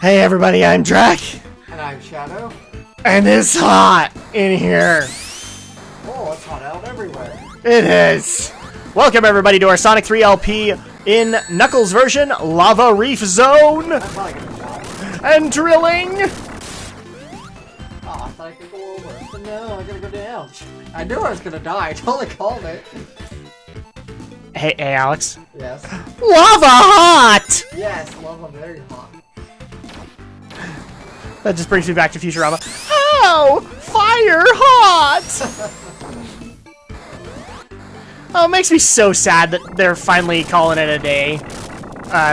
Hey everybody, I'm Drak. And I'm Shadow. And it's hot in here. Oh, it's hot out everywhere. It is. Welcome everybody to our Sonic 3 LP in Knuckles version, Lava Reef Zone. I'm probably gonna die. And drilling. Oh, I thought I could go over. But no, I gotta go down. I knew I was gonna die. I totally called it. Hey Alex. Yes. Lava hot! Yes, lava very hot. That just brings me back to Futurama. Oh, fire hot! Oh, it makes me so sad that they're finally calling it a day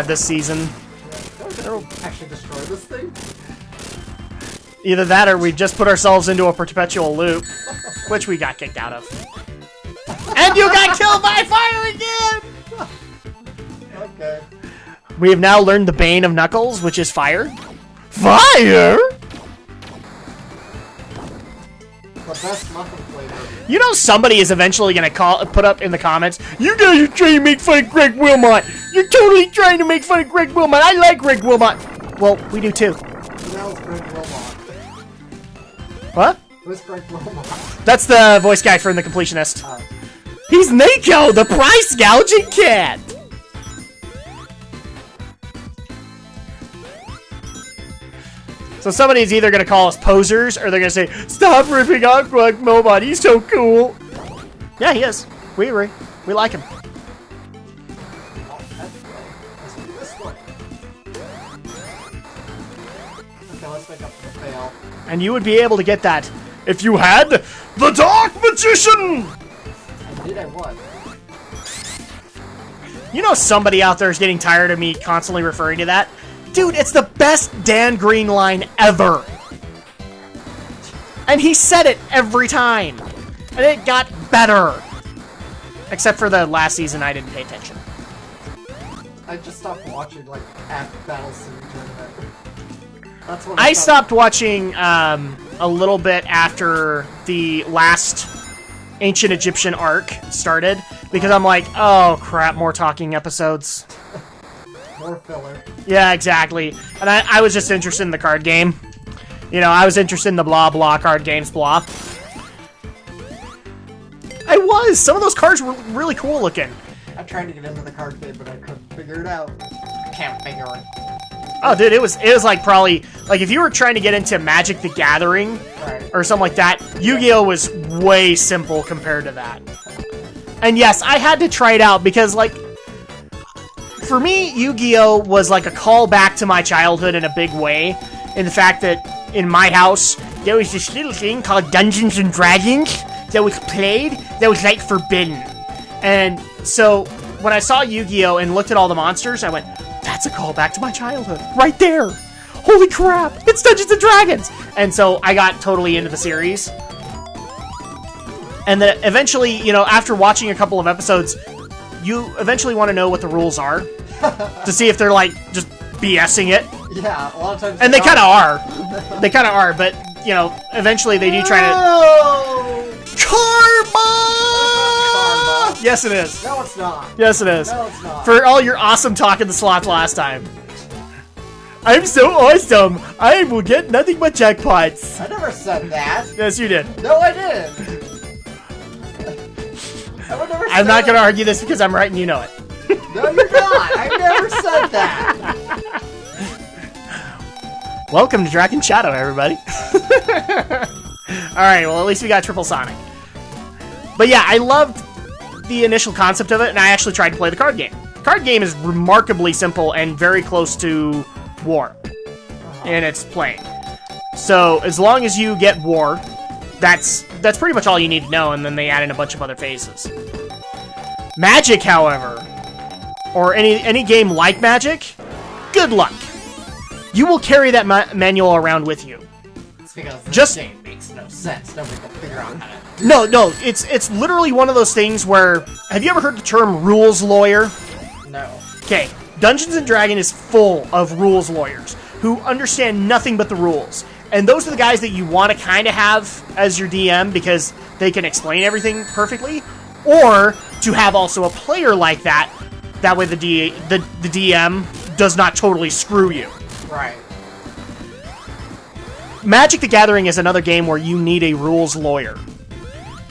this season. They'll actually destroy this thing? Either that or we've just put ourselves into a perpetual loop, which we got kicked out of. And you got killed by fire again! Okay. We have now learned the bane of Knuckles, which is fire. Fire? The best muffin flavor. You know somebody is eventually going to put up in the comments, you guys are trying to make fun of Greg Wilmot. You're totally trying to make fun of Greg Wilmot. I like Greg Wilmot. Well, we do too. That was Greg Wilmot. What? It was Greg Wilmot. That's the voice guy from The Completionist. Oh. He's Nico, the price gouging cat. So somebody's either going to call us posers, or they're going to say, stop ripping on Greg Wilmot, he's so cool. Yeah, he is. We agree. We like him. Oh, that's good. Let's do this one. Okay, let's make up for the fail. And you would be able to get that if you had the Dark Magician! I did, I won. You know somebody out there is getting tired of me constantly referring to that? Dude, it's the best Dan Green line ever! And he said it every time! And it got better! Except for the last season, I didn't pay attention. I just stopped watching, like, after Battle City Tournament. That's when I stopped watching a little bit after the last Ancient Egyptian arc started, because I'm like, oh crap, more talking episodes. More filler. Yeah, exactly. And I was just interested in the card game. You know, I was interested in the blah blah card games blah. I was! Some of those cards were really cool looking. I tried to get into the card game, but I couldn't figure it out. I can't figure it. Oh, dude, it was like probably, like if you were trying to get into Magic the Gathering Right. or something like that, Yu-Gi-Oh! Was way simple compared to that. And yes, I had to try it out because, like, for me, Yu-Gi-Oh! Was like a callback to my childhood in a big way, in the fact that in my house, there was this little thing called Dungeons and Dragons that was played that was like forbidden. And so when I saw Yu-Gi-Oh! And looked at all the monsters, I went, that's a callback to my childhood, right there! Holy crap, it's Dungeons and Dragons! And so I got totally into the series. And then eventually, you know, after watching a couple of episodes, you eventually want to know what the rules are. To see if they're, like, just BSing it. Yeah, a lot of times. And they kind of are. They kind of are, but, you know, eventually they do try to... No! Karma! Karma. Yes, it is. No, it's not. Yes, it is. No, it's not. For all your awesome talk in the slots last time. I'm so awesome! I will get nothing but jackpots! I never said that. Yes, you did. No, I didn't. I would never I'm say not going to that. argue this because I'm right and you know it. No, you're not. I never said that. Welcome to Drak and Shadow, everybody. Alright, well, at least we got Triple Sonic. But yeah, I loved the initial concept of it, and I actually tried to play the card game. The card game is remarkably simple and very close to War in its playing. So, as long as you get War, that's pretty much all you need to know, and then they add in a bunch of other phases. Magic, however, or any game like Magic, good luck. You will carry that manual around with you. It's because this Just- game makes no sense. Nobody can figure out how to... No, it's literally one of those things where... Have you ever heard the term rules lawyer? No. Okay, Dungeons & Dragons is full of rules lawyers who understand nothing but the rules. And those are the guys that you want to kind of have as your DM because they can explain everything perfectly. Or to have also a player like that. That way the DM does not totally screw you. Right. Magic the Gathering is another game where you need a rules lawyer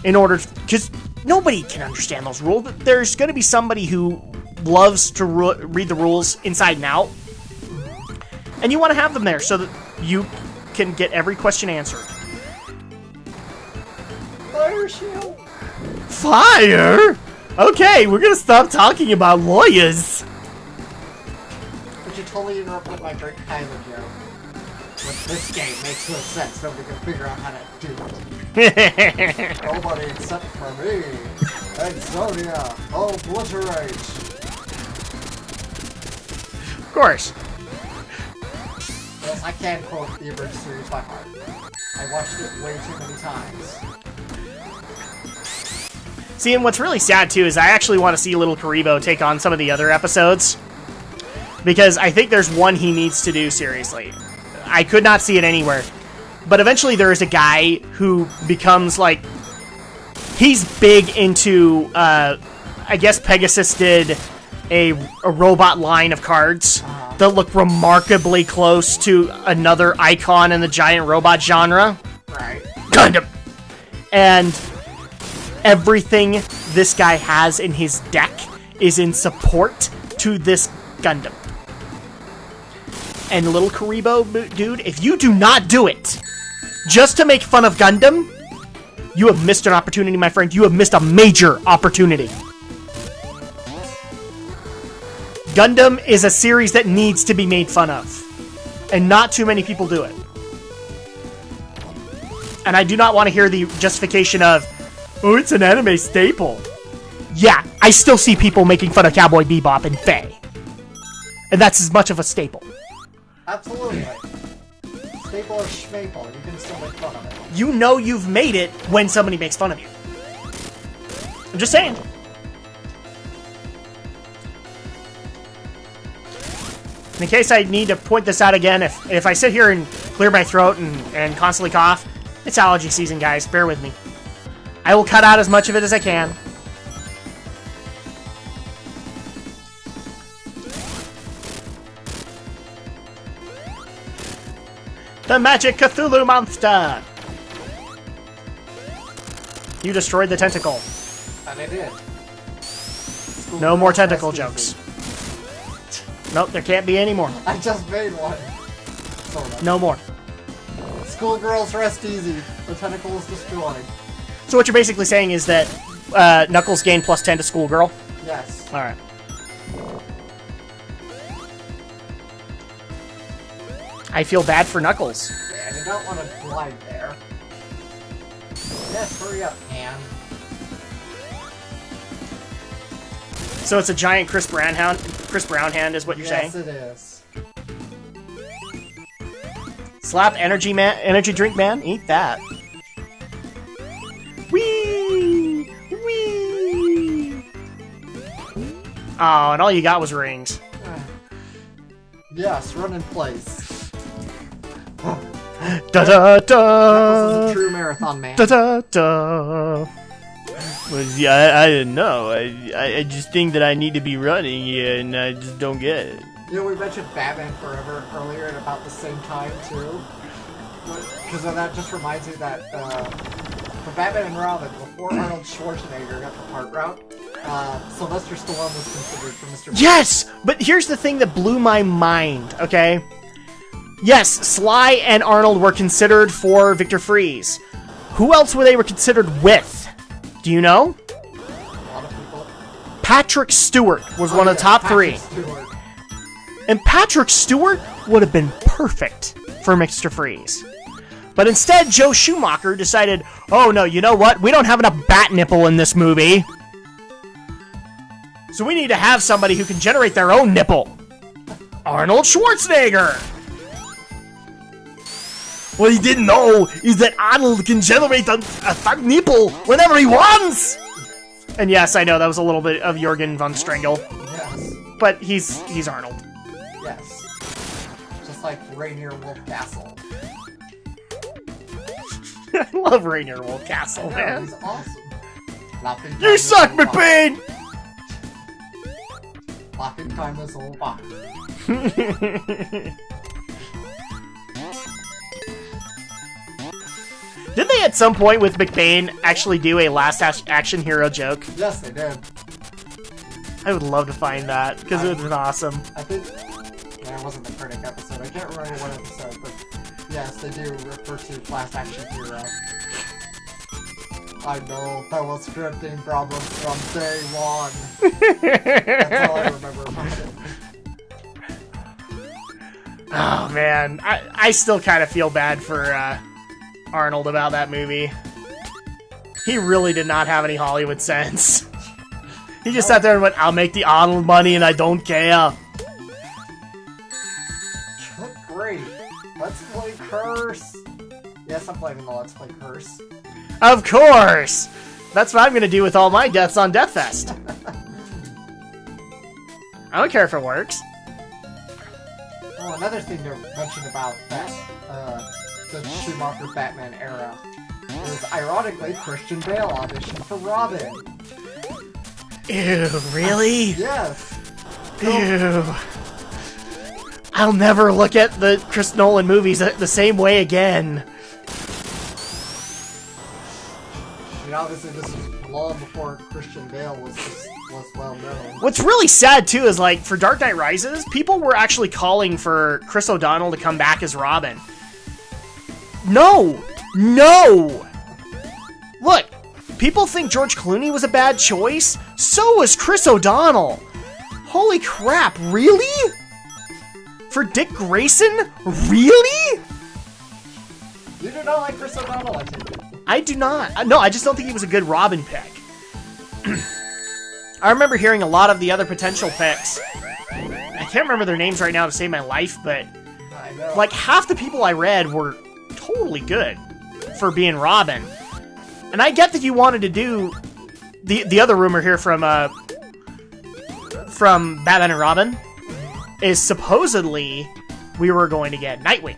in order, because nobody can understand those rules. There's going to be somebody who loves to read the rules inside and out, and you want to have them there so that you can get every question answered. Fire shield. Fire? Okay, we're going to stop talking about lawyers. But you totally interrupted my great Kylo joke. But this game makes no sense. Nobody can figure out how to do it. Nobody except for me. Exodia, obliterate. Of course. Yes, I can quote the abridged series by heart. I watched it way too many times. See, and what's really sad, too, is I actually want to see Little Karibo take on some of the other episodes. Because I think there's one he needs to do seriously. I could not see it anywhere. But eventually there is a guy who becomes, like... He's big into, I guess Pegasus did a robot line of cards that look remarkably close to another icon in the giant robot genre. Right. Gundam! And everything this guy has in his deck is in support to this Gundam. And Little Karibo, dude, if you do not do it just to make fun of Gundam, you have missed an opportunity, my friend. You have missed a major opportunity. Gundam is a series that needs to be made fun of. And not too many people do it. And I do not want to hear the justification of, oh, it's an anime staple. Yeah, I still see people making fun of Cowboy Bebop and Faye. And that's as much of a staple. Absolutely. Staple or schmaple, you can still make fun of it. You know you've made it when somebody makes fun of you. I'm just saying. In case I need to point this out again, if I sit here and clear my throat and constantly cough, it's allergy season, guys. Bear with me. I will cut out as much of it as I can. The Magic Cthulhu Monster! You destroyed the tentacle. And I did. No more tentacle jokes. Nope, there can't be any more. I just made one. Sort of. No more. Schoolgirls rest easy. The tentacle is destroyed. So what you're basically saying is that Knuckles gained plus 10 to Schoolgirl? Yes. Alright. I feel bad for Knuckles. Yeah, you don't want to glide there. Yes, hurry up, Anne. So it's a giant Chris Brown hand is what you're saying? Yes, it is. Slap energy drink man? Eat that. Whee! Whee! Oh, and all you got was rings. Yes, run in place. Da da da! Knuckles is a true marathon man. Da da da! Well, yeah, I didn't know. I just think that I need to be running, and I just don't get it. You know, we mentioned Batman Forever earlier at about the same time, too. Because that just reminds me that, for Batman and Robin, before Arnold Schwarzenegger got the part route, Sylvester Stallone was considered for Mr. Yes! But here's the thing that blew my mind, okay? Yes, Sly and Arnold were considered for Victor Freeze. Who else were they considered with? Do you know? A lot of people. Patrick Stewart was one of the top three. Stewart. And Patrick Stewart would have been perfect for Mr. Freeze. But instead, Joe Schumacher decided, oh no, you know what? We don't have enough bat nipple in this movie. So we need to have somebody who can generate their own nipple. Arnold Schwarzenegger! What he didn't know is that Arnold can generate a thug nipple whenever he wants! And yes, I know that was a little bit of Jurgen von Strangel. Yes. But he's Arnold. Yes. Just like Rainier Wolfcastle. I love Rainier Wolfcastle, Yeah, man. he's awesome. Laughing You suck me, pain! Laughing time is over. Did they at some point with McBain actually do a last action hero joke? Yes, they did. I would love to find that, because it would have been awesome. I think... Yeah, it wasn't the Critic episode. I can't remember what episode, but yes, they do refer to last action hero. I know, that was scripting problems from day one. That's all I remember about it. Oh, man. I still kind of feel bad for Arnold about that movie. He really did not have any Hollywood sense. He just sat there and went, I'll make the Arnold money and I don't care. Great. Let's play Curse. Yes, I'm playing the Let's Play Curse. Of course! That's what I'm going to do with all my deaths on Deathfest. I don't care if it works. Oh, another thing to mention about that, the Schumacher Batman era is, ironically, Christian Bale auditioned for Robin. Ew, really? Yes. Ew. I'll never look at the Chris Nolan movies the same way again. I mean, obviously this was long before Christian Bale was well known. What's really sad, too, is, like, for Dark Knight Rises, people were actually calling for Chris O'Donnell to come back as Robin. No! No! Look, people think George Clooney was a bad choice. So was Chris O'Donnell. Holy crap, really? For Dick Grayson? Really? You do not like Chris O'Donnell, I take it. I do not. No, I just don't think he was a good Robin pick. I remember hearing a lot of the other potential picks. I can't remember their names right now to save my life, but I know. like half the people I read were totally good for being Robin. And I get that you wanted to do the other rumor here from Batman and Robin is supposedly we were going to get Nightwing,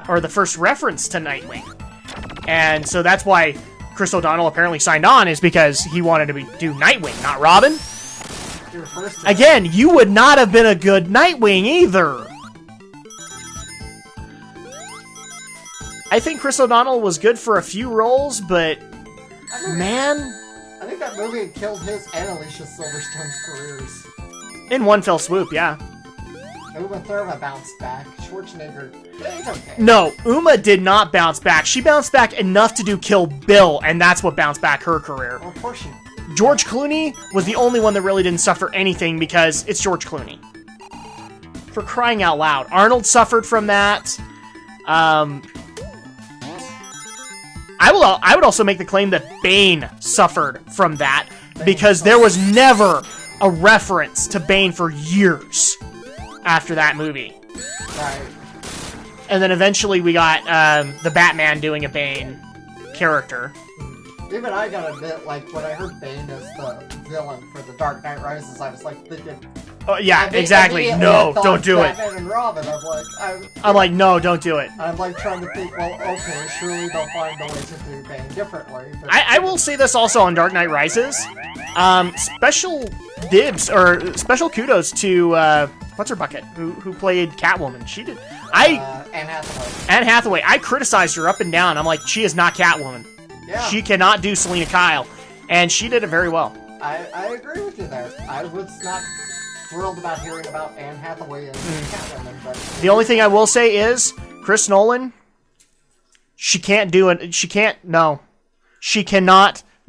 or the first reference to Nightwing. And so that's why Chris O'Donnell apparently signed on, is because he wanted to do Nightwing, not Robin. Again, you would not have been a good Nightwing either. I think Chris O'Donnell was good for a few roles, but man, I think that movie killed his and Alicia Silverstone's careers. In one fell swoop, yeah. Uma Thurman bounced back. Schwarzenegger, he's okay. No, Uma did not bounce back. She bounced back enough to do Kill Bill, and that's what bounced back her career. Well, of course she... George Clooney was the only one that really didn't suffer anything because it's George Clooney. For crying out loud. Arnold suffered from that. I would also make the claim that Bane suffered from that, because there was never a reference to Bane for years after that movie. Right. And then eventually we got the Batman doing a Bane character. Even I gotta admit, like, when I heard Bane as the villain for The Dark Knight Rises, I was like thinking... Oh, yeah, exactly. No, don't do it. Batman and Robin. I'm like, no, don't do it. I'm like trying to think, well, okay, surely they'll find a way to do Bane differently. But I will say this also on Dark Knight Rises. Special dibs, or special kudos to, what's her bucket, who played Catwoman. She did. Anne Hathaway. Anne Hathaway. I criticized her up and down. I'm like, she is not Catwoman. Yeah. She cannot do Selena Kyle. And she did it very well. I agree with you there. I was not thrilled about hearing about Anne Hathaway and Catwoman, but... The only thing I will say is, Chris Nolan, she can't do it. She cannot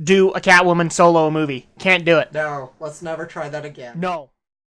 do a Catwoman solo movie. Can't do it. No, let's never try that again. No.